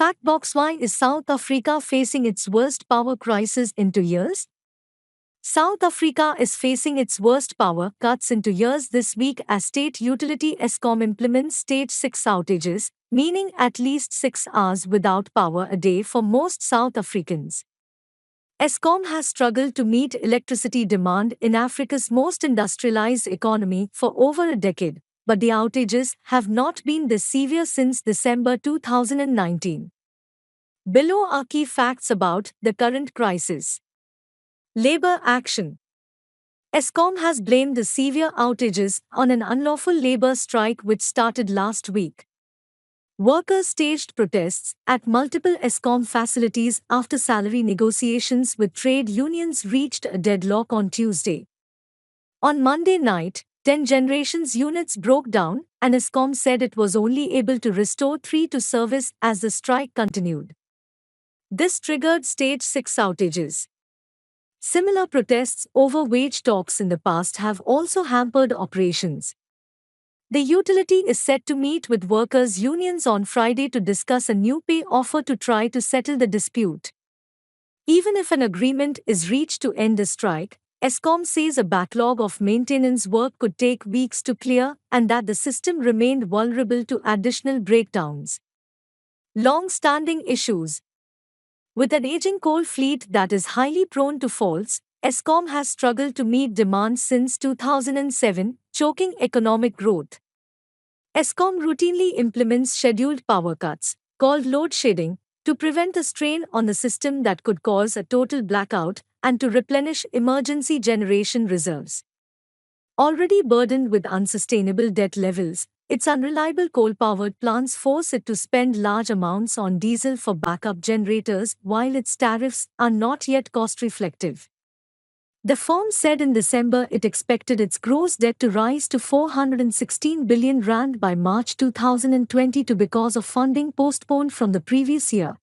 Factbox-Why is South Africa facing its worst power crisis in 2 years? South Africa is facing its worst power cuts in 2 years this week as state utility Eskom implements stage 6 outages, meaning at least 6 hours without power a day for most South Africans. Eskom has struggled to meet electricity demand in Africa's most industrialized economy for over a decade, but the outages have not been this severe since December 2019. Below are key facts about the current crisis. Labor action. Eskom has blamed the severe outages on an unlawful labor strike which started last week. Workers staged protests at multiple Eskom facilities after salary negotiations with trade unions reached a deadlock on Tuesday. On Monday night, 10 generations units broke down, and Eskom said it was only able to restore 3 to service as the strike continued. This triggered stage 6 outages. Similar protests over wage talks in the past have also hampered operations. The utility is set to meet with workers' unions on Friday to discuss a new pay offer to try to settle the dispute. Even if an agreement is reached to end the strike, Eskom says a backlog of maintenance work could take weeks to clear and that the system remained vulnerable to additional breakdowns. Long-standing issues. With an aging coal fleet that is highly prone to faults, Eskom has struggled to meet demand since 2007, choking economic growth. Eskom routinely implements scheduled power cuts, called load shedding, to prevent a strain on the system that could cause a total blackout and to replenish emergency generation reserves. Already burdened with unsustainable debt levels, its unreliable coal-powered plants force it to spend large amounts on diesel for backup generators while its tariffs are not yet cost-reflective. The firm said in December it expected its gross debt to rise to 416 billion rand by March 2022 because of funding postponed from the previous year.